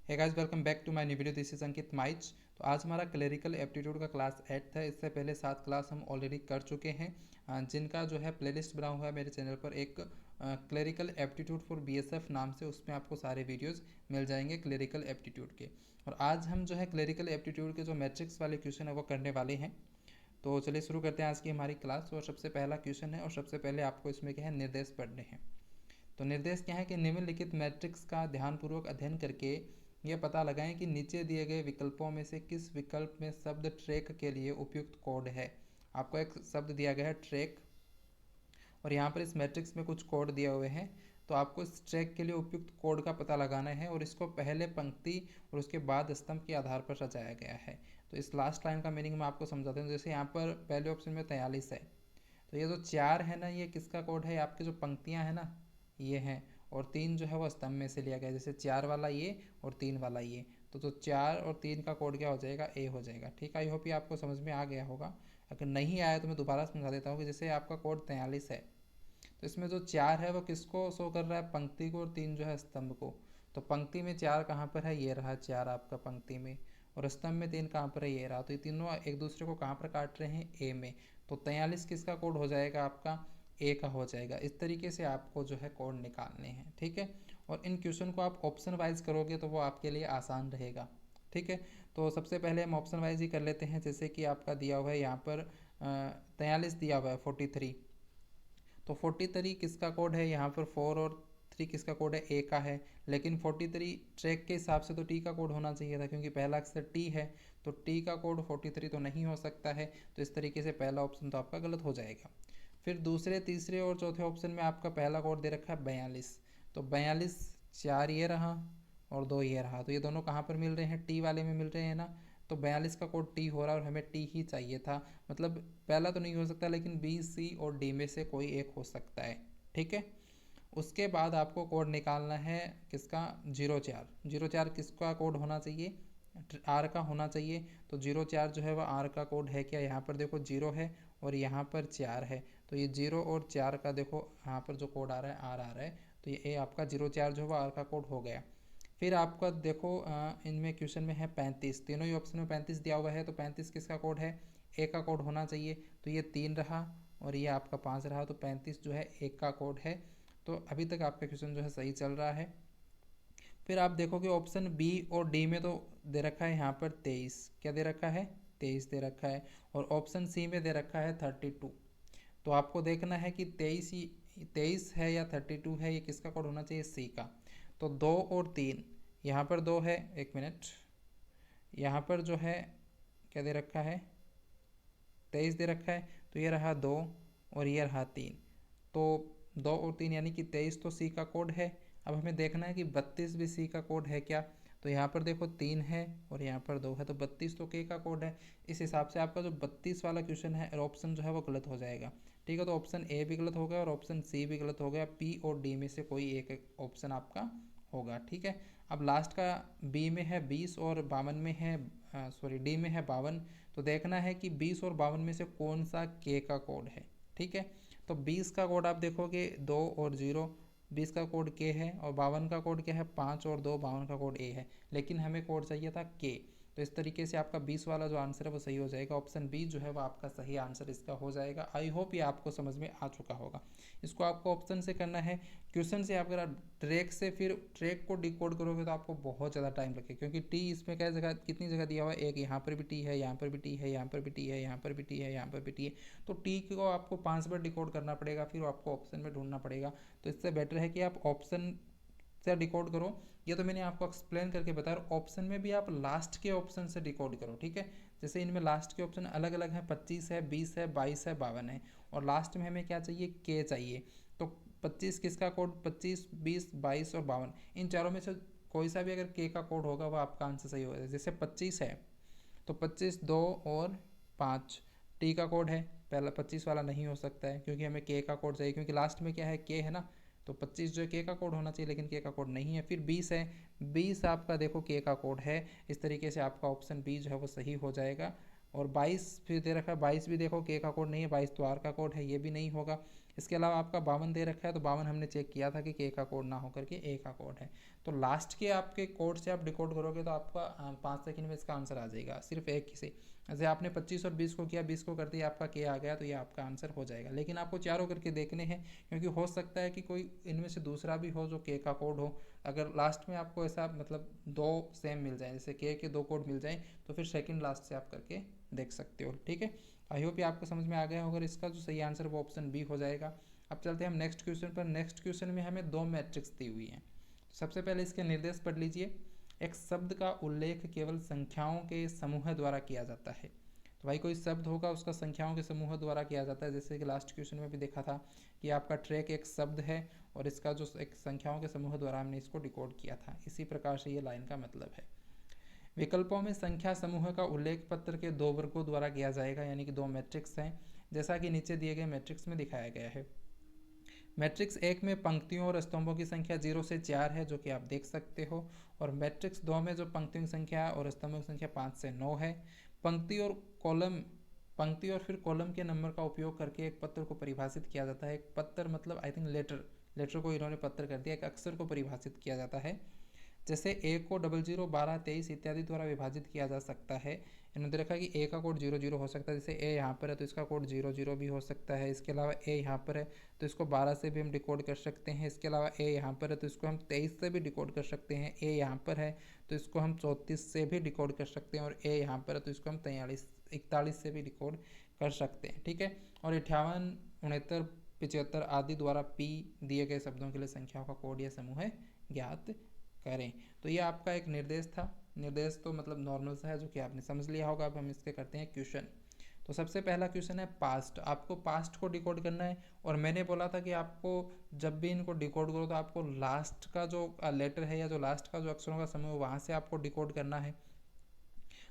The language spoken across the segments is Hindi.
Hey guys, welcome back to my new video. This is Ankit माइच। तो आज हमारा क्लरिकल एप्टीट्यूड का क्लास 8 था। इससे पहले 7 क्लास हम ऑलरेडी कर चुके हैं, जिनका जो है प्लेलिस्ट बना हुआ है मेरे चैनल पर। एक क्लरिकल एप्टीट्यूड फॉर बीएसएफ नाम से, उसमें आपको सारे वीडियोस मिल जाएंगे क्लरिकल एप्टीट्यूड के। और आज हम जो है क्लरिकल एप्टीट्यूड के जो मैट्रिक्स वाले क्वेश्चन है वो करने वाले हैं। तो चलिए शुरू करते हैं आज की हमारी क्लास। और सबसे पहला क्वेश्चन है, और सबसे पहले आपको इसमें क्या है, निर्देश पढ़ने हैं। तो निर्देश क्या है कि निम्नलिखित मैट्रिक्स का ध्यानपूर्वक अध्ययन करके यह पता लगाएं कि नीचे दिए गए विकल्पों में से किस विकल्प में शब्द ट्रैक के लिए उपयुक्त कोड है। आपको एक शब्द दिया गया है ट्रैक, और यहाँ पर इस मैट्रिक्स में कुछ कोड दिए हुए हैं। तो आपको इस ट्रैक के लिए उपयुक्त कोड का पता लगाना है, और इसको पहले पंक्ति और उसके बाद स्तंभ के आधार पर सजाया गया है। तो इस लास्ट लाइन का मीनिंग मैं आपको समझाता हूँ। जैसे यहाँ पर पहले ऑप्शन में 43 है, तो ये जो 4 है ना, ये किसका कोड है? आपकी जो पंक्तियाँ हैं ना, ये हैं। और 3 जो है वो स्तंभ में से लिया गया है। जैसे 4 वाला ये और 3 वाला ये, तो जो 4 और 3 का कोड क्या हो जाएगा? ए हो जाएगा। ठीक है, आई होप ये आपको समझ में आ गया होगा। अगर नहीं आया तो मैं दोबारा समझा देता हूँ कि जैसे आपका कोड 43 है, तो इसमें जो 4 है वो किसको शो कर रहा है? पंक्ति को। और 3 जो है स्तंभ को। तो पंक्ति में 4 कहाँ पर है? ये रहा 4 आपका पंक्ति में। और स्तंभ में 3 कहाँ पर है? ये रहा। तो ये तीनों एक दूसरे को कहाँ पर काट रहे हैं? ए में। तो 43 किसका कोड हो जाएगा? आपका ए का हो जाएगा। इस तरीके से आपको जो है कोड निकालने हैं। ठीक है, और इन क्वेश्चन को आप ऑप्शन वाइज करोगे तो वो आपके लिए आसान रहेगा। ठीक है, तो सबसे पहले हम ऑप्शन वाइज ही कर लेते हैं। जैसे कि आपका दिया हुआ है यहाँ पर 43 दिया हुआ है 43। तो 43 किसका कोड है? यहाँ पर 4 और 3 किसका कोड है? ए का है। लेकिन 43 ट्रैक के हिसाब से तो टी का कोड होना चाहिए था, क्योंकि पहला अक्षर टी है। तो टी का कोड 43 तो नहीं हो सकता है। तो इस तरीके से पहला ऑप्शन तो आपका गलत हो जाएगा। फिर दूसरे, तीसरे और चौथे ऑप्शन में आपका पहला कोड दे रखा है 42। तो 42 4 ये रहा और 2 ये रहा। तो ये दोनों कहाँ पर मिल रहे हैं? टी वाले में मिल रहे हैं ना। तो 42 का कोड टी हो रहा है, और हमें टी ही चाहिए था। मतलब पहला तो नहीं हो सकता, लेकिन बी, सी और डी में से कोई एक हो सकता है। ठीक है, उसके बाद आपको कोड निकालना है किसका? 04। 04 किसका कोड होना चाहिए? आर का होना चाहिए। तो 04 जो है वह आर का कोड है क्या? यहाँ पर देखो 0 है और यहाँ पर 4 है। तो ये 0 और 4 का देखो यहाँ पर जो कोड आ रहा है, आर आ रहा है। तो ये आपका 04 जो है वह आर का कोड हो गया। फिर आपका देखो इनमें क्वेश्चन में है 35। तीनों ही ऑप्शन में 35 दिया हुआ है। तो 35 किसका कोड है? ए का कोड होना चाहिए। तो ये 3 रहा और ये आपका 5 रहा। तो 35 जो है एक का कोड है। तो अभी तक आपका क्वेश्चन जो है सही चल रहा है। फिर आप देखोगे ऑप्शन बी और डी में तो दे रखा है यहाँ पर 23। क्या दे रखा है? 23 दे रखा है। और ऑप्शन सी में दे रखा है 32। तो आपको देखना है कि 23 है या 32 है, ये किसका कोड होना चाहिए? सी का। तो 2 और 3, यहाँ पर 2 है, एक मिनट, यहाँ पर जो है क्या दे रखा है? 23 दे रखा है। तो ये रहा 2 और ये रहा 3। तो 2 और 3 यानी कि 23 तो सी का कोड है। अब हमें देखना है कि 32 भी सी का कोड है क्या। तो यहाँ पर देखो 3 है और यहाँ पर 2 है, तो 32 तो के का कोड है। इस हिसाब से आपका जो 32 वाला क्वेश्चन है, ऑप्शन जो है वो गलत हो जाएगा। ठीक है, तो ऑप्शन ए भी गलत हो गया और ऑप्शन सी भी गलत हो गया। पी और डी में से कोई एक ऑप्शन आपका होगा। ठीक है, अब लास्ट का बी में है 20 और 52 में है, सॉरी डी में है 52। तो देखना है कि 20 और 52 में से कौन सा के का कोड है। ठीक है, तो 20 का कोड आप देखोगे 2 और 0, 20 का कोड के है। और 52 का कोड क्या है? 5 और 2, 52 का कोड ए है। लेकिन हमें कोड चाहिए था के। तो इस तरीके से आपका 20 वाला जो आंसर है वो सही हो जाएगा। ऑप्शन बी जो है वो आपका सही आंसर इसका हो जाएगा। आई होप ये आपको समझ में आ चुका होगा। इसको आपको ऑप्शन से करना है। क्वेश्चन से आप अगर ट्रैक से फिर ट्रैक को डिकोड करोगे तो आपको बहुत ज़्यादा टाइम लगेगा, क्योंकि टी इसमें क्या जगह, कितनी जगह दिया हुआ है? एक यहाँ पर भी टी है, यहाँ पर भी टी है, यहाँ पर भी टी है, यहाँ पर भी टी है, यहाँ पर भी टी है। तो टी को आपको 5 बार डिकोड करना पड़ेगा, फिर आपको ऑप्शन में ढूंढना पड़ेगा। तो इससे बेटर है कि आप ऑप्शन से डिकोड करो। ये तो मैंने आपको एक्सप्लेन करके बताया। ऑप्शन में भी आप लास्ट के ऑप्शन से डिकोड करो। ठीक है, जैसे इनमें लास्ट के ऑप्शन अलग अलग हैं, 25 है, 20 है, 22 है, 52 है। और लास्ट में हमें क्या चाहिए? के चाहिए। तो 25 किसका कोड? 25, 20, 22 और 52, इन चारों में से कोई सा भी अगर के का कोड होगा वह आपका आंसर सही होगा। जैसे 25 है तो 25, 2 और 5 टी का कोड है। पहला 25 वाला नहीं हो सकता है, क्योंकि हमें के का कोड चाहिए, क्योंकि लास्ट में क्या है? के है ना। तो 25 जो है के का कोड होना चाहिए, लेकिन के का कोड नहीं है। फिर 20 है, 20 आपका देखो के का कोड है। इस तरीके से आपका ऑप्शन बी जो है वो सही हो जाएगा। और 22 फिर दे रखा है, 22 भी देखो के का कोड नहीं है, 22 तो आर का कोड है, ये भी नहीं होगा। इसके अलावा आपका 52 दे रखा है, तो 52 हमने चेक किया था कि के का कोड ना होकर के ए का कोड है। तो लास्ट के आपके कोड से आप डिकोड करोगे तो आपका 5 सेकंड में इसका आंसर आ जाएगा, सिर्फ एक से। जैसे आपने 25 और 20 को किया, 20 को कर दिया, आपका के आ गया, तो ये आपका आंसर हो जाएगा। लेकिन आपको चारों करके देखने हैं, क्योंकि हो सकता है कि कोई इनमें से दूसरा भी हो जो के का कोड हो। अगर लास्ट में आपको ऐसा मतलब दो सेम मिल जाए, जैसे के दो कोड मिल जाए, तो फिर सेकंड लास्ट से आप करके देख सकते हो। ठीक है, आई होप ये आपको समझ में आ गया होगा। इसका जो सही आंसर वो ऑप्शन बी हो जाएगा। अब चलते हैं हम नेक्स्ट क्वेश्चन पर। नेक्स्ट क्वेश्चन में हमें दो मैट्रिक्स दी हुई हैं। सबसे पहले इसके निर्देश पढ़ लीजिए। एक शब्द का उल्लेख केवल संख्याओं के समूह द्वारा किया जाता है। तो भाई कोई शब्द होगा उसका संख्याओं के समूह द्वारा किया जाता है। जैसे कि लास्ट क्वेश्चन में भी देखा था कि आपका ट्रैक एक शब्द है और इसका जो एक संख्याओं के समूह द्वारा हमने इसको डिकोड किया था। इसी प्रकार से ये लाइन का मतलब है। विकल्पों में संख्या समूह का उल्लेख पत्र के दो वर्गों द्वारा किया जाएगा, यानी कि दो मैट्रिक्स हैं, जैसा कि नीचे दिए गए मैट्रिक्स में दिखाया गया है। मैट्रिक्स एक में पंक्तियों और स्तंभों की संख्या 0 से 4 है, जो कि आप देख सकते हो। और मैट्रिक्स 2 में जो पंक्तियों की संख्या और स्तंभों की संख्या 5 से 9 है। पंक्ति और फिर कॉलम के नंबर का उपयोग करके एक पत्र को परिभाषित किया जाता है। एक पत्र मतलब आई थिंक लेटर को इन्होंने पत्र कर दिया। एक अक्षर को परिभाषित किया जाता है। जैसे ए को 00, 12, 23 इत्यादि द्वारा विभाजित किया जा सकता है। इन्होंने देखा कि ए का कोड 00 हो सकता है। जैसे ए यहाँ पर है तो इसका कोड 00 भी हो सकता है। इसके अलावा ए यहाँ पर है तो इसको 12 से भी हम डिकोड कर सकते हैं। इसके अलावा ए यहाँ पर है तो इसको हम 23 से भी डिकोड कर सकते हैं। ए यहाँ पर है तो इसको हम 34 से भी डिकोड कर सकते हैं। और ए यहाँ पर है तो इसको हम 41 से भी डिकोड कर सकते हैं। ठीक है, और 58, 69, 75 आदि द्वारा पी दिए गए शब्दों के लिए संख्याओं का कोड या समूह ज्ञात करें। तो ये आपका एक निर्देश था। निर्देश तो मतलब नॉर्मल सा है, जो कि आपने समझ लिया होगा। अब हम इसके करते हैं क्वेश्चन। तो सबसे पहला क्वेश्चन है पास्ट। आपको पास्ट को डिकोड करना है। और मैंने बोला था कि आपको जब भी इनको डिकोड करो तो आपको लास्ट का जो लेटर है या जो लास्ट का जो अक्षरों का समूह है वहाँ से आपको डिकोड करना है।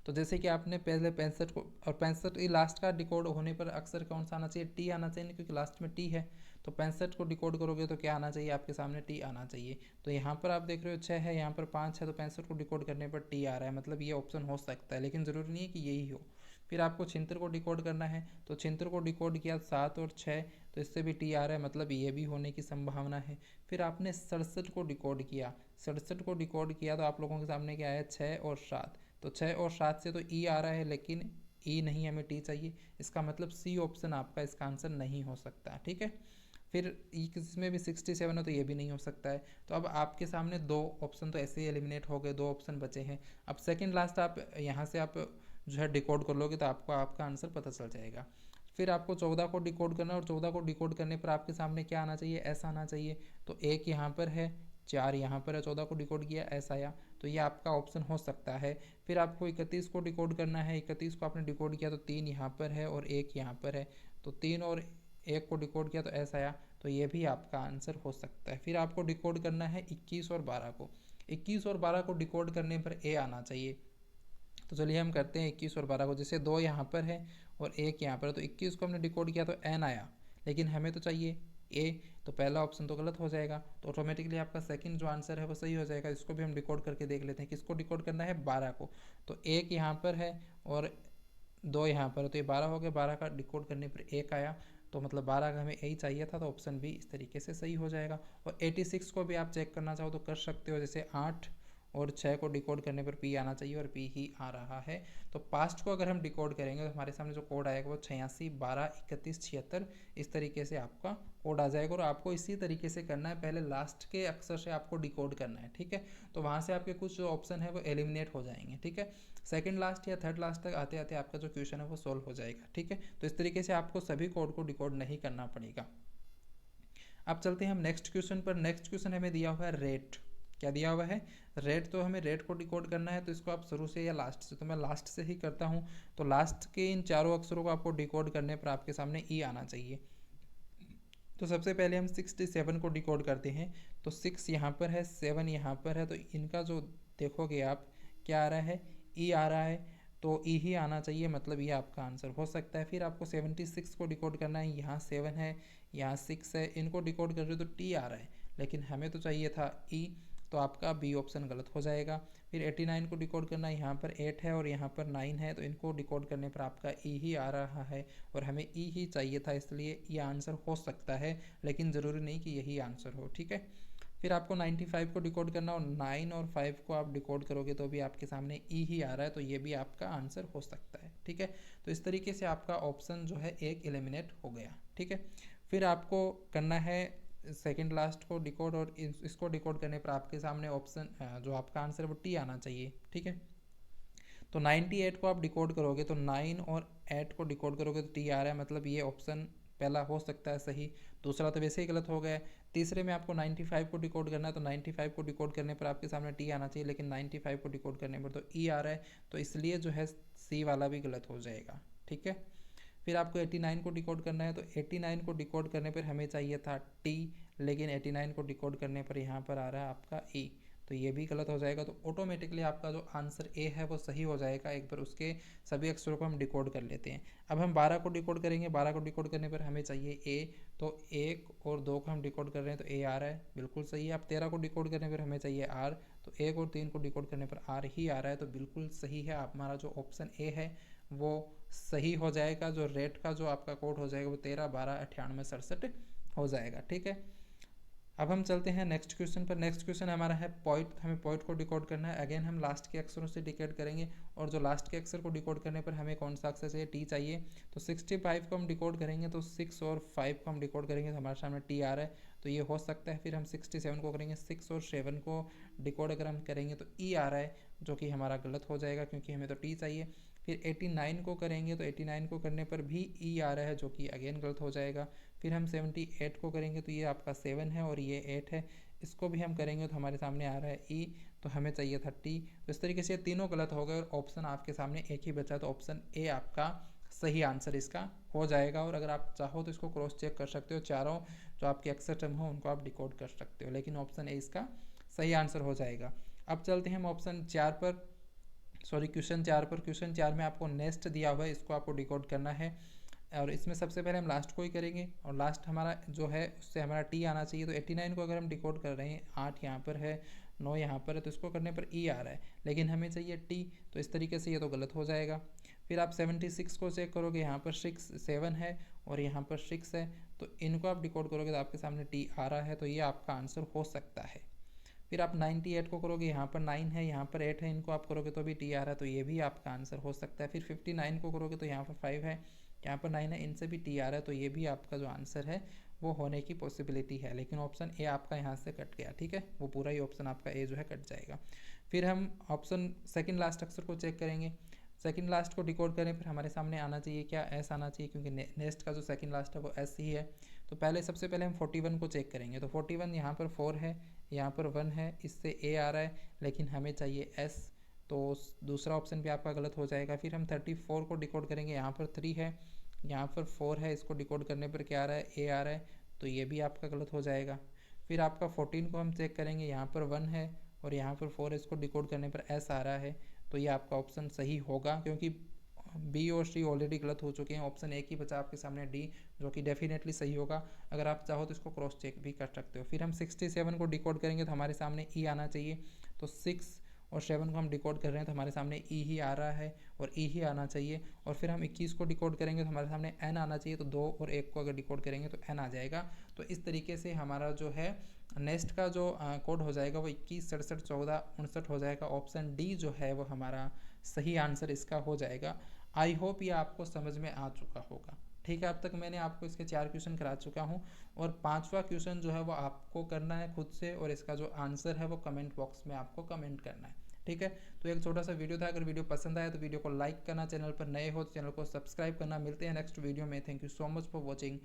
तो जैसे कि आपने पहले 65 को, और 65 ये लास्ट का डिकोड होने पर अक्सर कौन सा आना चाहिए, टी आना चाहिए, क्योंकि लास्ट में टी है। तो 65 को डिकोड करोगे तो क्या आना चाहिए, आपके सामने टी आना चाहिए। तो यहाँ पर आप देख रहे हो 6 है, यहाँ पर 5 है, तो 65 को डिकोड करने पर टी आ रहा है। मतलब ये ऑप्शन हो सकता है, लेकिन ज़रूरी नहीं है कि यही हो। फिर आपको 76 को डिकोड करना है। तो 76 को डिकोड किया 7 और 6, तो इससे भी टी आ रहा है, मतलब ये भी होने की संभावना है। फिर आपने 67 को डिकोड किया। 67 को डिकोड किया तो आप लोगों के सामने क्या है, 6 और 7। तो 6 और 7 से तो ई आ रहा है, लेकिन ई नहीं, हमें टी चाहिए। इसका मतलब सी ऑप्शन आपका इसका आंसर नहीं हो सकता। ठीक है, फिर इसमें भी 67 है तो ये भी नहीं हो सकता है। तो अब आपके सामने दो ऑप्शन तो ऐसे ही एलिमिनेट हो गए, दो ऑप्शन बचे हैं। अब सेकंड लास्ट आप यहाँ से आप जो है डिकोड कर लोगे तो आपको आपका आंसर पता चल जाएगा। फिर आपको 14 को डिकोड करना है, और 14 को डिकोड करने पर आपके सामने क्या आना चाहिए, ऐसा आना चाहिए। तो एक यहाँ पर है, 4 यहाँ पर है, 14 को डिकोड किया ऐसा आया, तो ये आपका ऑप्शन हो सकता है। फिर आपको 31 को डिकोड करना है। 31 को आपने डिकोड किया तो 3 यहाँ पर है और 1 यहाँ पर है, तो 3 और 1 को डिकोड किया तो ऐसा आया, तो ये भी आपका आंसर हो सकता है। फिर आपको डिकोड करना है 21 और 12 को। 21 और 12 को डिकोड करने पर ए आना चाहिए। तो चलिए हम करते हैं 21 और 12 को। जैसे 2 यहाँ पर है और 1 यहाँ पर है, तो 21 को हमने डिकोड किया तो एन आया, लेकिन हमें तो चाहिए ए, तो पहला ऑप्शन तो गलत हो जाएगा। तो ऑटोमेटिकली आपका सेकंड जो आंसर है वो सही हो जाएगा। इसको भी हम डिकोड करके देख लेते हैं। किसको डिकोड करना है, 12 को। तो 1 यहाँ पर है और 2 यहाँ पर है, तो ये 12 हो गया। 12 का डिकोड करने पर 1 आया, तो मतलब 12 का हमें यही चाहिए था, तो ऑप्शन बी इस तरीके से सही हो जाएगा। और 86 को भी आप चेक करना चाहो तो कर सकते हो। जैसे 8 और 6 को डिकोड करने पर पी आना चाहिए, और पी ही आ रहा है। तो पास्ट को अगर हम डिकोड करेंगे तो हमारे सामने जो कोड आएगा वो 86, 12, 31, 76 इस तरीके से आपका कोड आ जाएगा। और आपको इसी तरीके से करना है, पहले लास्ट के अक्षर से आपको डिकोड करना है। ठीक है, तो वहाँ से आपके कुछ जो ऑप्शन है वो एलिमिनेट हो जाएंगे। ठीक है, सेकंड लास्ट या थर्ड लास्ट तक आते आते आपका जो क्वेश्चन है वो सॉल्व हो जाएगा। ठीक है, तो इस तरीके से आपको सभी कोड को डिकोड नहीं करना पड़ेगा। अब चलते हैं हम नेक्स्ट क्वेश्चन पर। नेक्स्ट क्वेश्चन हमें दिया हुआ है रेट। क्या दिया हुआ है, रेट। तो हमें रेट को डिकोड करना है, तो इसको आप शुरू से या लास्ट से, तो मैं लास्ट से ही करता हूँ। तो लास्ट के इन चारों अक्षरों को आपको डिकोड करने पर आपके सामने ई आना चाहिए। तो सबसे पहले हम 67 को डिकोड करते हैं। तो 6 यहाँ पर है, 7 यहाँ पर है, तो इनका जो देखोगे आप क्या आ रहा है, ई आ रहा है, तो ई ही आना चाहिए, मतलब ये आपका आंसर हो सकता है। फिर आपको 76 को डिकोड करना है। यहाँ 7 है, यहाँ 6 है, इनको डिकोड कर रहे हो तो टी आ रहा है, लेकिन हमें तो चाहिए था ई। तो आपका बी ऑप्शन गलत हो जाएगा। फिर 89 को डिकोड करना, यहाँ पर 8 है और यहाँ पर 9 है, तो इनको डिकोड करने पर आपका ई ही आ रहा है और हमें ई ही चाहिए था, इसलिए ये आंसर हो सकता है, लेकिन ज़रूरी नहीं कि यही आंसर हो। ठीक है, फिर आपको 95 को डिकोड करना और 9 और 5 को आप डिकोड करोगे तो भी आपके सामने ई ही आ रहा है, तो ये भी आपका आंसर हो सकता है। ठीक है, तो इस तरीके से आपका ऑप्शन जो है एक एलिमिनेट हो गया। ठीक है, फिर आपको करना है सेकंड लास्ट को डिकोड और इसको डिकोड करने पर आपके सामने ऑप्शन जो आपका आंसर है वो टी आना चाहिए। ठीक है, तो 98 को आप डिकोड करोगे तो 9 और 8 को डिकोड करोगे तो टी आ रहा है, मतलब ये ऑप्शन पहला हो सकता है सही, दूसरा तो वैसे ही गलत हो गया। तीसरे में आपको 95 को डिकोड करना है, तो 95 को डिकोड करने पर आपके सामने टी आना चाहिए, लेकिन 95 को डिकोड करने पर तो ई आ रहा है, तो इसलिए जो है सी वाला भी गलत हो जाएगा। ठीक है, फिर आपको 89 को डिकोड करना है, तो 89 को डिकोड करने पर हमें चाहिए था टी, लेकिन 89 को डिकोड करने पर यहाँ पर आ रहा है आपका ई, तो ये भी गलत हो जाएगा। तो ऑटोमेटिकली आपका जो आंसर ए है वो सही हो जाएगा, एक बार उसके सभी अक्षरों को हम डिकोड कर लेते हैं। अब हम 12 को डिकोड करेंगे, 12 को डिकोड करने पर हमें चाहिए ए, तो 1 और 2 को हम डिकोड कर रहे हैं तो ए आ रहा है, बिल्कुल सही है। अब 13 को डिकोड करने पर हमें चाहिए आर, तो 1 और 3 को डिकोड करने पर आर ही आ रहा है, तो बिल्कुल सही है। हमारा जो ऑप्शन ए है वो सही हो जाएगा। जो रेट का जो आपका कोड हो जाएगा वो 13 12 98 67 हो जाएगा। ठीक है, अब हम चलते हैं नेक्स्ट क्वेश्चन पर। नेक्स्ट क्वेश्चन हमारा है पॉइंट, हमें पॉइंट को डिकोड करना है। अगेन हम लास्ट के अक्षरों से डिकोड करेंगे, और जो लास्ट के अक्षर को डिकोड करने पर हमें कौन सा अक्षर चाहिए, टी चाहिए। तो 65 को हम डिकोड करेंगे, तो 6 और 5 को हम डिकोड करेंगे तो हमारे सामने टी आ रहा है, तो ये हो सकता है। फिर हम 67 को करेंगे, 6 और 7 को डिकोड अगर हम करेंगे तो ई आ रहा है, जो कि हमारा गलत हो जाएगा क्योंकि हमें तो टी चाहिए। फिर 89 को करेंगे, तो 89 को करने पर भी ई आ रहा है, जो कि अगेन गलत हो जाएगा। फिर हम 78 को करेंगे, तो ये आपका 7 है और ये 8 है, इसको भी हम करेंगे तो हमारे सामने आ रहा है ई, तो हमें चाहिए था टी। तो इस तरीके से ये तीनों गलत हो गए और ऑप्शन आपके सामने एक ही बचा, तो ऑप्शन ए आपका सही आंसर इसका हो जाएगा। और अगर आप चाहो तो इसको क्रॉस चेक कर सकते हो, चारों जो आपके अक्षर टर्म हो उनको आप डिकोड कर सकते हो, लेकिन ऑप्शन ए इसका सही आंसर हो जाएगा। अब चलते हैं हम ऑप्शन 4 पर, सॉरी क्वेश्चन 4 पर। क्वेश्चन 4 में आपको नेक्स्ट दिया हुआ है, इसको आपको डिकोड करना है, और इसमें सबसे पहले हम लास्ट को ही करेंगे, और लास्ट हमारा जो है उससे हमारा टी आना चाहिए। तो 89 को अगर हम डिकोड कर रहे हैं, 8 यहाँ पर है, 9 यहाँ पर है, तो इसको करने पर ई आ रहा है, लेकिन हमें चाहिए टी, तो इस तरीके से ये तो गलत हो जाएगा। फिर आप 76 को चेक करोगे, यहाँ पर 7 है और यहाँ पर 6 है, तो इनको आप डिकोड करोगे तो आपके सामने टी आ रहा है, तो ये आपका आंसर हो सकता है। फिर आप 98 को करोगे, यहाँ पर 9 है, यहाँ पर 8 है, इनको आप करोगे तो भी टी आ रहा है, तो ये भी आपका आंसर हो सकता है। फिर 59 को करोगे तो यहाँ पर 5 है, यहाँ पर 9 है, इनसे भी टी आ रहा है, तो ये भी आपका जो आंसर है वो होने की पॉसिबिलिटी है, लेकिन ऑप्शन ए आपका यहाँ से कट गया। ठीक है, वो पूरा ही ऑप्शन आपका ए जो है कट जाएगा। फिर हम ऑप्शन सेकंड लास्ट अक्षर को चेक करेंगे। सेकंड लास्ट को डिकोड करें फिर हमारे सामने आना चाहिए क्या, एस आना चाहिए, क्योंकि नेक्स्ट का जो सेकंड लास्ट है वो एस ही है। तो पहले सबसे पहले हम 41 को चेक करेंगे, तो 41 यहाँ पर 4 है, यहाँ पर 1 है, इससे ए आ रहा है, लेकिन हमें चाहिए एस, तो दूसरा ऑप्शन भी आपका गलत हो जाएगा। फिर हम 34 को डिकोड करेंगे, यहाँ पर 3 है, यहाँ पर 4 है, इसको डिकोड करने पर क्या आ रहा है, ए आ रहा है, तो ये भी आपका गलत हो जाएगा। फिर आपका 14 को हम चेक करेंगे, यहाँ पर 1 है और यहाँ पर 4 है, इसको डिकोड करने पर एस आ रहा है, तो ये आपका ऑप्शन सही होगा, क्योंकि बी और सी ऑलरेडी गलत हो चुके हैं। ऑप्शन एक ही बचा आपके सामने डी, जो कि डेफिनेटली सही होगा। अगर आप चाहो तो इसको क्रॉस चेक भी कर सकते हो। फिर हम 67 को डिकोड करेंगे तो हमारे सामने ई आना चाहिए, तो 6 और 7 को हम डिकोड कर रहे हैं तो हमारे सामने ई ही आ रहा है और ई ही आना चाहिए। और फिर हम 21 को डिकोड करेंगे तो हमारे सामने एन आना चाहिए, तो 2 और 1 को अगर डिकोड करेंगे तो एन आ जाएगा। तो इस तरीके से हमारा जो है नेक्स्ट का जो कोड हो जाएगा वो 21 67 14 59 हो जाएगा। ऑप्शन डी जो है वो हमारा सही आंसर इसका हो जाएगा। आई होप ये आपको समझ में आ चुका होगा। ठीक है, अब तक मैंने आपको इसके 4 क्वेश्चन करा चुका हूँ, और 5वां क्वेश्चन जो है वो आपको करना है खुद से, और इसका जो आंसर है वो कमेंट बॉक्स में आपको कमेंट करना है। ठीक है, तो एक छोटा सा वीडियो था। अगर वीडियो पसंद आया तो वीडियो को लाइक करना, चैनल पर नए हो तो चैनल को सब्सक्राइब करना। मिलते हैं नेक्स्ट वीडियो में। Thank you so much for watching.